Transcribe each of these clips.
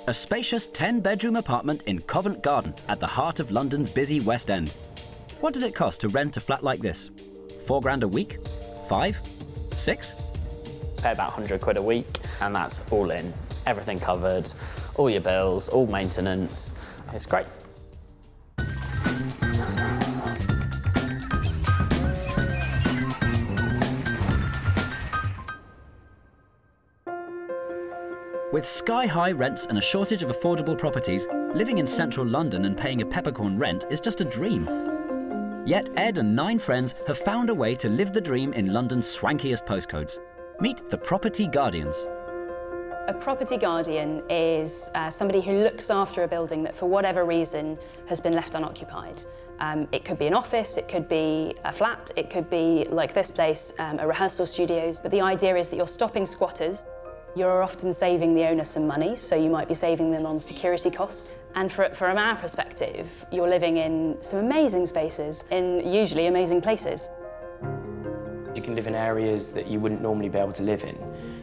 A spacious 10-bedroom apartment in Covent Garden at the heart of London's busy West End. What does it cost to rent a flat like this? £4 a week? 5? 6? Pay about 100 quid a week, and that's all in. Everything covered, all your bills, all maintenance. It's great. With sky-high rents and a shortage of affordable properties, living in central London and paying a peppercorn rent is just a dream. Yet Ed and 9 friends have found a way to live the dream in London's swankiest postcodes. Meet the Property Guardians. A property guardian is somebody who looks after a building that, for whatever reason, has been left unoccupied. It could be an office, it could be a flat, it could be, like this place, a rehearsal studios. But the idea is that you're stopping squatters. You're often saving the owner some money, so you might be saving them on security costs. And from our perspective, you're living in some amazing spaces, in usually amazing places. You can live in areas that you wouldn't normally be able to live in.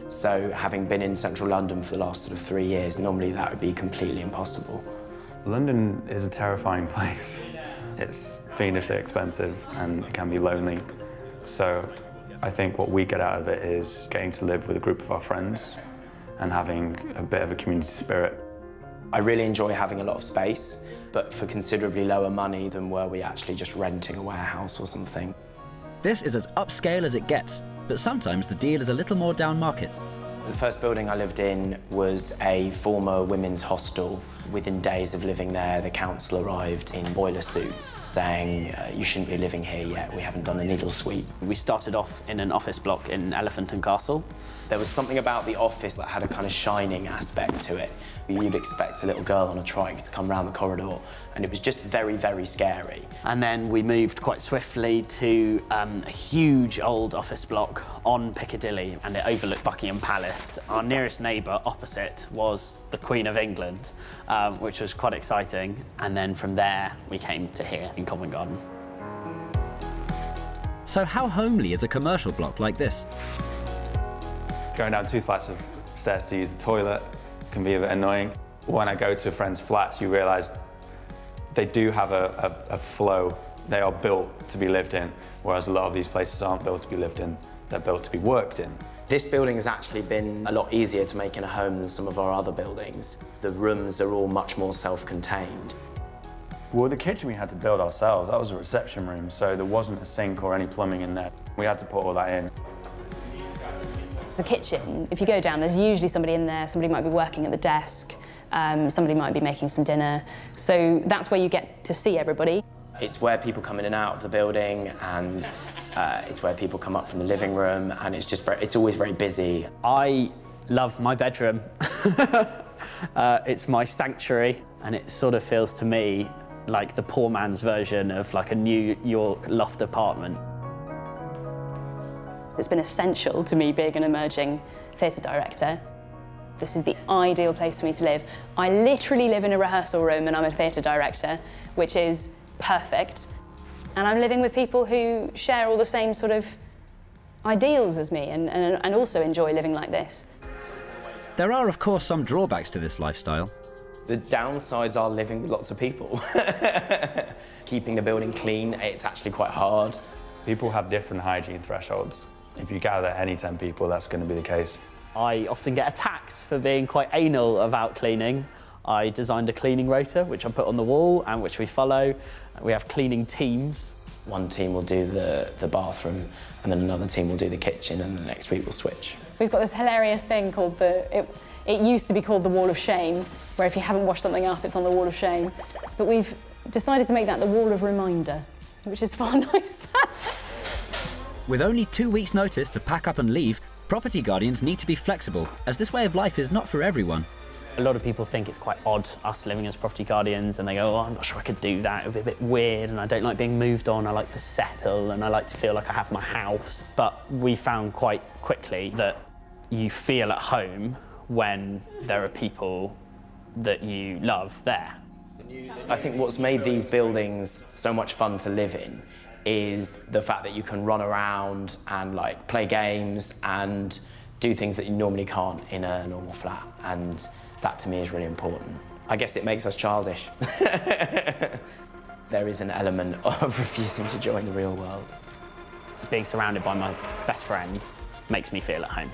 So having been in central London for the last sort of 3 years, normally that would be completely impossible. London is a terrifying place. It's fiendishly expensive and it can be lonely. So I think what we get out of it is getting to live with a group of our friends and having a bit of a community spirit. I really enjoy having a lot of space, but for considerably lower money than were we actually just renting a warehouse or something. This is as upscale as it gets, but sometimes the deal is a little more down market. The first building I lived in was a former women's hostel. Within days of living there, the council arrived in boiler suits saying, you shouldn't be living here yet, we haven't done a needle sweep. We started off in an office block in Elephant and Castle. There was something about the office that had a kind of shining aspect to it. You'd expect a little girl on a trike to come round the corridor, and it was just very, very scary. And then we moved quite swiftly to a huge old office block on Piccadilly, and it overlooked Buckingham Palace. Our nearest neighbour opposite was the Queen of England, which was quite exciting. And then from there, we came to here in Covent Garden. So how homely is a commercial block like this? Going down 2 flights of stairs to use the toilet can be a bit annoying. When I go to a friend's flats, you realise they do have a flow. They are built to be lived in, whereas a lot of these places aren't built to be lived in, they're built to be worked in. This building has actually been a lot easier to make in a home than some of our other buildings. The rooms are all much more self-contained. Well, the kitchen we had to build ourselves. That was a reception room, so there wasn't a sink or any plumbing in there. We had to put all that in. The kitchen, if you go down, there's usually somebody in there. Somebody might be working at the desk, somebody might be making some dinner. So that's where you get to see everybody. It's where people come in and out of the building, and it's where people come up from the living room, and it's always very busy. I love my bedroom. It's my sanctuary, and it sort of feels to me like the poor man's version of like a New York loft apartment. It's been essential to me being an emerging theatre director. This is the ideal place for me to live. I literally live in a rehearsal room and I'm a theatre director, which is perfect. And I'm living with people who share all the same sort of ideals as me and also enjoy living like this. There are, of course, some drawbacks to this lifestyle. The downsides are living with lots of people. Keeping the building clean, it's actually quite hard. People have different hygiene thresholds. If you gather any 10 people, that's going to be the case. I often get attacked for being quite anal about cleaning. I designed a cleaning rota, which I put on the wall and which we follow. We have cleaning teams. One team will do the bathroom, and then another team will do the kitchen, and the next week we'll switch. We've got this hilarious thing called it used to be called the Wall of Shame, where if you haven't washed something up, it's on the Wall of Shame. But we've decided to make that the Wall of Reminder, which is far nicer. With only 2 weeks' notice to pack up and leave, property guardians need to be flexible, as this way of life is not for everyone. A lot of people think it's quite odd, us living as property guardians, and they go, oh, I'm not sure I could do that, it would be a bit weird, and I don't like being moved on, I like to settle, and I like to feel like I have my house. But we found quite quickly that you feel at home when there are people that you love there. I think what's made these buildings so much fun to live in is the fact that you can run around and play games and do things that you normally can't in a normal flat. And That to me is really important. I guess it makes us childish. There is an element of refusing to join the real world. Being surrounded by my best friends makes me feel at home.